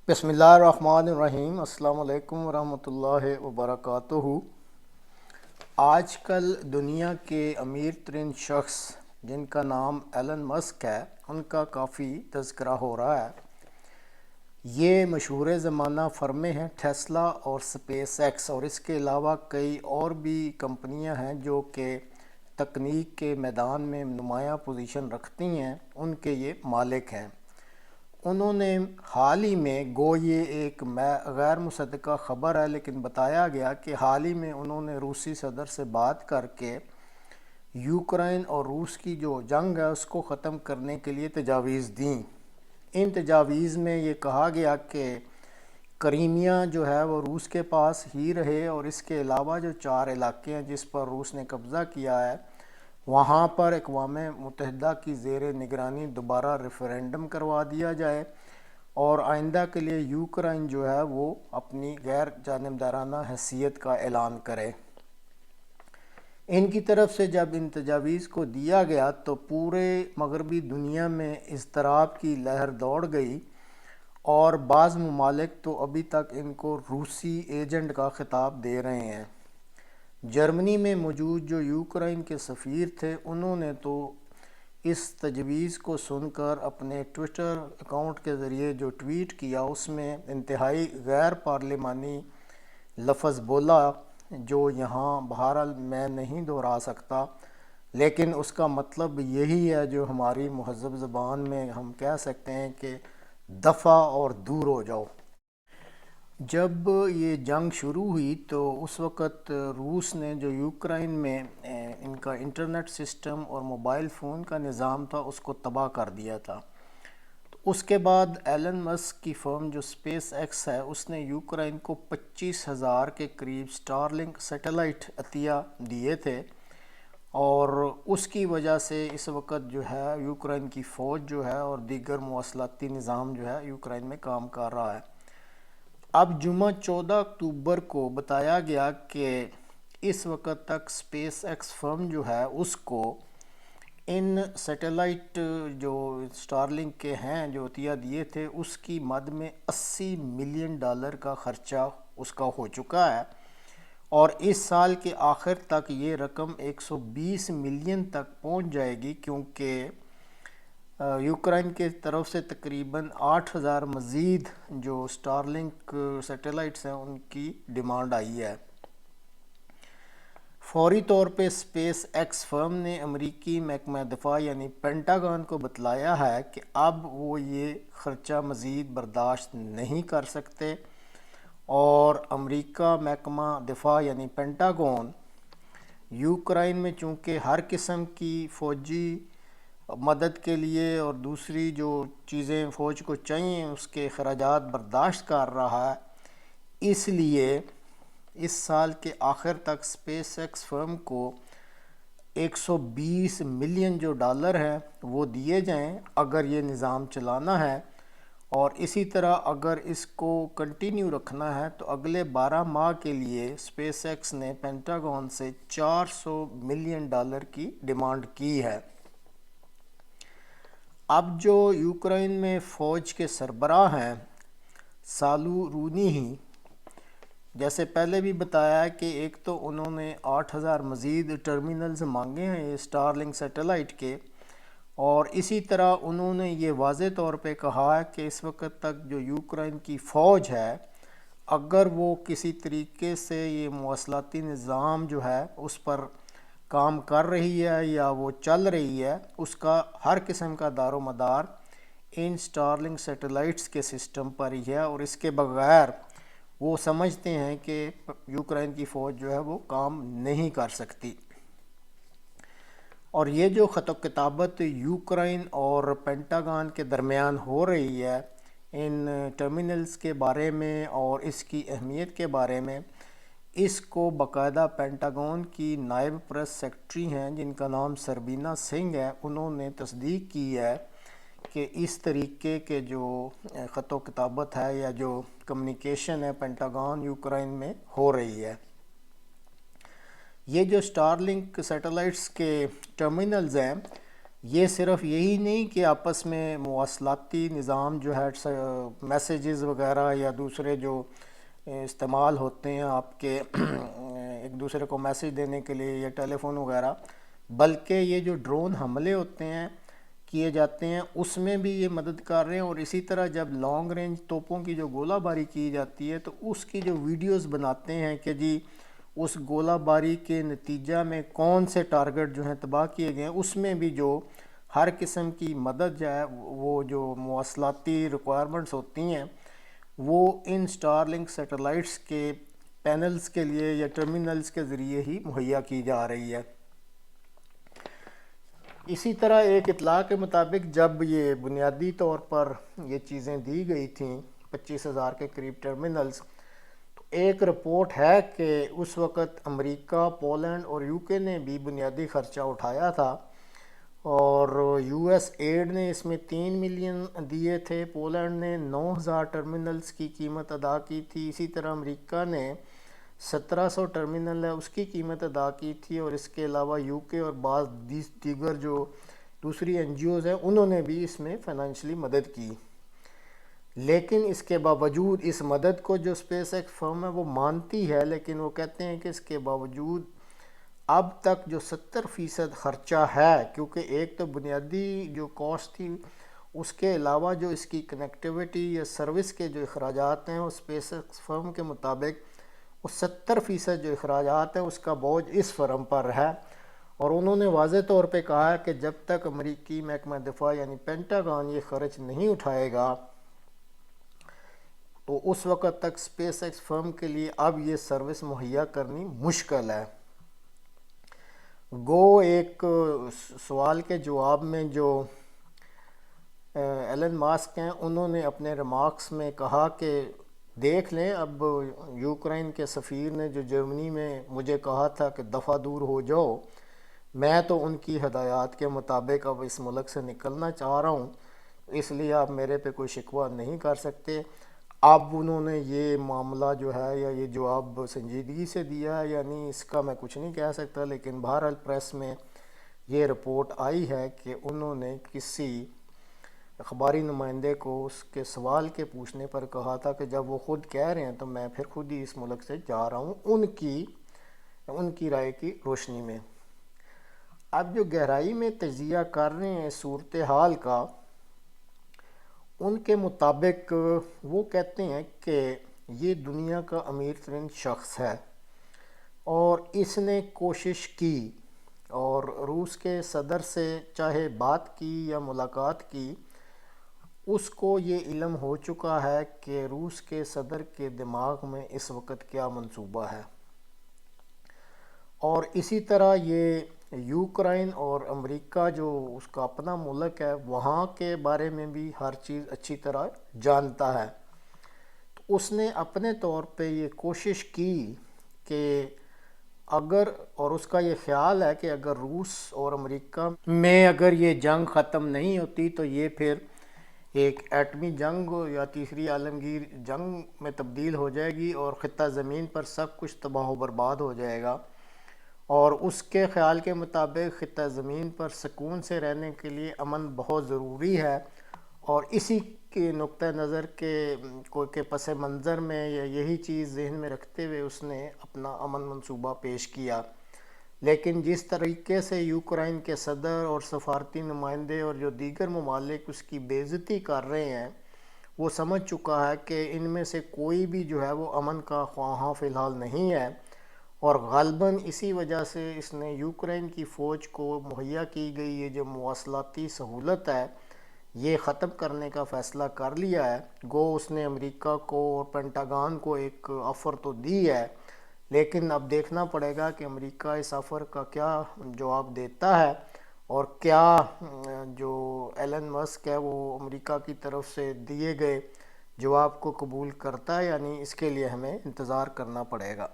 بسم اللہ الرحمن الرحیم۔ السلام علیکم ورحمۃ اللہ وبرکاتہ۔ آج کل دنیا کے امیر ترین شخص جن کا نام ایلن مسک ہے، ان کا کافی تذکرہ ہو رہا ہے۔ یہ مشہور زمانہ فرمیں ہیں ٹیسلا اور سپیس ایکس، اور اس کے علاوہ کئی اور بھی کمپنیاں ہیں جو کہ تکنیک کے میدان میں نمایاں پوزیشن رکھتی ہیں، ان کے یہ مالک ہیں۔ انہوں نے حال ہی میں یہ ایک غیر مصدقہ خبر ہے، لیکن بتایا گیا کہ حال ہی میں انہوں نے روسی صدر سے بات کر کے یوکرائن اور روس کی جو جنگ ہے اس کو ختم کرنے کے لیے تجاویز دیں۔ ان تجاویز میں یہ کہا گیا کہ کریمیا جو ہے وہ روس کے پاس ہی رہے، اور اس کے علاوہ جو 4 علاقے ہیں جس پر روس نے قبضہ کیا ہے، وہاں پر اقوام متحدہ کی زیر نگرانی دوبارہ ریفرینڈم کروا دیا جائے، اور آئندہ کے لیے یوکرائن جو ہے وہ اپنی غیر جانبدارانہ حیثیت کا اعلان کرے۔ ان کی طرف سے جب ان تجاویز کو دیا گیا تو پورے مغربی دنیا میں اضطراب کی لہر دوڑ گئی، اور بعض ممالک تو ابھی تک ان کو روسی ایجنٹ کا خطاب دے رہے ہیں۔ جرمنی میں موجود جو یوکرائن کے سفیر تھے، انہوں نے تو اس تجویز کو سن کر اپنے ٹویٹر اکاؤنٹ کے ذریعے جو ٹویٹ کیا، اس میں انتہائی غیر پارلیمانی لفظ بولا جو یہاں بہرحال میں نہیں دہرا سکتا، لیکن اس کا مطلب یہی ہے جو ہماری مہذب زبان میں ہم کہہ سکتے ہیں کہ دفع اور دور ہو جاؤ۔ جب یہ جنگ شروع ہوئی تو اس وقت روس نے جو یوکرائن میں ان کا انٹرنیٹ سسٹم اور موبائل فون کا نظام تھا اس کو تباہ کر دیا تھا۔ تو اس کے بعد ایلن مسک کی فرم جو سپیس ایکس ہے، اس نے یوکرائن کو 25,000 کے قریب سٹارلنک سیٹلائٹ عطیہ دیے تھے، اور اس کی وجہ سے اس وقت جو ہے یوکرائن کی فوج جو ہے اور دیگر مواصلاتی نظام جو ہے یوکرائن میں کام کر رہا ہے۔ اب جمعہ 14 اکتوبر کو بتایا گیا کہ اس وقت تک سپیس ایکس فرم جو ہے اس کو ان سیٹلائٹ جو سٹارلنک کے ہیں جو عطیہ دیے تھے، اس کی مد میں $80 ملین کا خرچہ اس کا ہو چکا ہے، اور اس سال کے آخر تک یہ رقم 120 ملین تک پہنچ جائے گی، کیونکہ یوکرائن کے طرف سے تقریباً 8,000 مزید جو سٹارلنک سیٹلائٹس ہیں ان کی ڈیمانڈ آئی ہے۔ فوری طور پہ سپیس ایکس فرم نے امریکی محکمہ دفاع یعنی پینٹاگون کو بتلایا ہے کہ اب وہ یہ خرچہ مزید برداشت نہیں کر سکتے، اور امریکہ محکمہ دفاع یعنی پینٹاگون یوکرائن میں چونکہ ہر قسم کی فوجی مدد کے لیے اور دوسری جو چیزیں فوج کو چاہیے اس کے اخراجات برداشت کر رہا ہے، اس لیے اس سال کے آخر تک سپیس ایکس فرم کو 120 ملین جو ڈالر ہیں وہ دیے جائیں اگر یہ نظام چلانا ہے، اور اسی طرح اگر اس کو کنٹینیو رکھنا ہے تو اگلے 12 ماہ کے لیے سپیس ایکس نے پینٹاگون سے $400 ملین کی ڈیمانڈ کی ہے۔ اب جو یوکرائن میں فوج کے سربراہ ہیں سالو رونی ہی، جیسے پہلے بھی بتایا ہے کہ ایک تو انہوں نے 8,000 مزید ٹرمینلز مانگے ہیں یہ سٹارلنک سیٹلائٹ کے، اور اسی طرح انہوں نے یہ واضح طور پہ کہا ہے کہ اس وقت تک جو یوکرائن کی فوج ہے، اگر وہ کسی طریقے سے یہ مواصلاتی نظام جو ہے اس پر کام کر رہی ہے یا وہ چل رہی ہے، اس کا ہر قسم کا دار و مدار ان سٹارلنک سیٹلائٹس کے سسٹم پر ہی ہے، اور اس کے بغیر وہ سمجھتے ہیں کہ یوکرائن کی فوج جو ہے وہ کام نہیں کر سکتی۔ اور یہ جو خط و کتابت یوکرائن اور پینٹاگون کے درمیان ہو رہی ہے ان ٹرمینلز کے بارے میں اور اس کی اہمیت کے بارے میں، اس کو باقاعدہ پینٹاگون کی نائب پریس سیکرٹری ہیں جن کا نام سربینا سنگھ ہے، انہوں نے تصدیق کی ہے کہ اس طریقے کے جو خط و کتابت ہے یا جو کمیونیکیشن ہے پینٹاگون یوکرائن میں ہو رہی ہے۔ یہ جو سٹارلنک سیٹلائٹس کے ٹرمینلز ہیں یہ صرف یہی نہیں کہ آپس میں مواصلاتی نظام جو ہے میسیجز وغیرہ یا دوسرے جو استعمال ہوتے ہیں آپ کے ایک دوسرے کو میسیج دینے کے لیے یا ٹیلی فون وغیرہ، بلکہ یہ جو ڈرون حملے ہوتے ہیں کیے جاتے ہیں اس میں بھی یہ مدد کر رہے ہیں۔ اور اسی طرح جب لانگ رینج توپوں کی جو گولہ باری کی جاتی ہے تو اس کی جو ویڈیوز بناتے ہیں کہ جی اس گولہ باری کے نتیجہ میں کون سے ٹارگٹ جو ہیں تباہ کیے گئے ہیں، اس میں بھی جو ہر قسم کی مدد جو ہے وہ جو مواصلاتی ریکوائرمنٹس ہوتی ہیں وہ ان سٹار لنک سیٹلائٹس کے پینلز کے لیے یا ٹرمینلز کے ذریعے ہی مہیا کی جا رہی ہے۔ اسی طرح ایک اطلاع کے مطابق جب یہ بنیادی طور پر یہ چیزیں دی گئی تھیں 25,000 کے قریب ٹرمینلز، تو ایک رپورٹ ہے کہ اس وقت امریکہ، پولینڈ اور یو کے نے بھی بنیادی خرچہ اٹھایا تھا، اور یو ایس ایڈ نے اس میں 3 ملین دیے تھے، پولینڈ نے 9,000 ٹرمینلز کی قیمت ادا کی تھی، اسی طرح امریکہ نے 1700 ٹرمینل ہے اس کی قیمت ادا کی تھی، اور اس کے علاوہ یو کے اور بعض دیگر جو دوسری این جی اوز ہیں انہوں نے بھی اس میں فائنینشلی مدد کی۔ لیکن اس کے باوجود اس مدد کو جو اسپیس ایکس فرم ہے وہ مانتی ہے، لیکن وہ کہتے ہیں کہ اس کے باوجود اب تک جو 70% خرچہ ہے، کیونکہ ایک تو بنیادی جو کاسٹ تھی اس کے علاوہ جو اس کی کنیکٹیوٹی یا سروس کے جو اخراجات ہیں وہ اسپیس ایکس فرم کے مطابق وہ 70% جو اخراجات ہیں اس کا بوجھ اس فرم پر ہے، اور انہوں نے واضح طور پہ کہا ہے کہ جب تک امریکی محکمہ دفاع یعنی پینٹاگان یہ خرچ نہیں اٹھائے گا تو اس وقت تک اسپیس ایکس فرم کے لیے اب یہ سروس مہیا کرنی مشکل ہے۔ گو ایک سوال کے جواب میں جو ایلن ماسک ہیں انہوں نے اپنے ریمارکس میں کہا کہ دیکھ لیں، اب یوکرائن کے سفیر نے جو جرمنی میں مجھے کہا تھا کہ دفعہ دور ہو جاؤ، میں تو ان کی ہدایات کے مطابق اب اس ملک سے نکلنا چاہ رہا ہوں، اس لیے آپ میرے پہ کوئی شکوہ نہیں کر سکتے۔ اب انہوں نے یہ معاملہ جو ہے یا یہ جواب سنجیدگی سے دیا ہے، یعنی اس کا میں کچھ نہیں کہہ سکتا، لیکن بہرحال پریس میں یہ رپورٹ آئی ہے کہ انہوں نے کسی اخباری نمائندے کو اس کے سوال کے پوچھنے پر کہا تھا کہ جب وہ خود کہہ رہے ہیں تو میں پھر خود ہی اس ملک سے جا رہا ہوں ان کی رائے کی روشنی میں۔ اب جو گہرائی میں تجزیہ کر رہے ہیں صورتحال کا، ان کے مطابق وہ کہتے ہیں کہ یہ دنیا کا امیر ترین شخص ہے اور اس نے کوشش کی، اور روس کے صدر سے چاہے بات کی یا ملاقات کی، اس کو یہ علم ہو چکا ہے کہ روس کے صدر کے دماغ میں اس وقت کیا منصوبہ ہے، اور اسی طرح یہ یوکرائن اور امریکہ جو اس کا اپنا ملک ہے وہاں کے بارے میں بھی ہر چیز اچھی طرح جانتا ہے۔ تو اس نے اپنے طور پہ یہ کوشش کی کہ اگر، اور اس کا یہ خیال ہے کہ اگر روس اور امریکہ میں اگر یہ جنگ ختم نہیں ہوتی تو یہ پھر ایک ایٹمی جنگ یا تیسری عالمگیر جنگ میں تبدیل ہو جائے گی اور خطہ زمین پر سب کچھ تباہ و برباد ہو جائے گا، اور اس کے خیال کے مطابق خطہ زمین پر سکون سے رہنے کے لیے امن بہت ضروری ہے، اور اسی کے نقطہ نظر کے پس منظر میں یہی چیز ذہن میں رکھتے ہوئے اس نے اپنا امن منصوبہ پیش کیا۔ لیکن جس طریقے سے یوکرائن کے صدر اور سفارتی نمائندے اور جو دیگر ممالک اس کی بے عزتی کر رہے ہیں، وہ سمجھ چکا ہے کہ ان میں سے کوئی بھی جو ہے وہ امن کا خواہاں فی الحال نہیں ہے، اور غالباً اسی وجہ سے اس نے یوکرائن کی فوج کو مہیا کی گئی یہ جو مواصلاتی سہولت ہے یہ ختم کرنے کا فیصلہ کر لیا ہے۔ گو اس نے امریکہ کو اور پینٹاگان کو ایک آفر تو دی ہے، لیکن اب دیکھنا پڑے گا کہ امریکہ اس آفر کا کیا جواب دیتا ہے، اور کیا جو ایلن مسک ہے وہ امریکہ کی طرف سے دیے گئے جواب کو قبول کرتا ہے، یعنی اس کے لیے ہمیں انتظار کرنا پڑے گا۔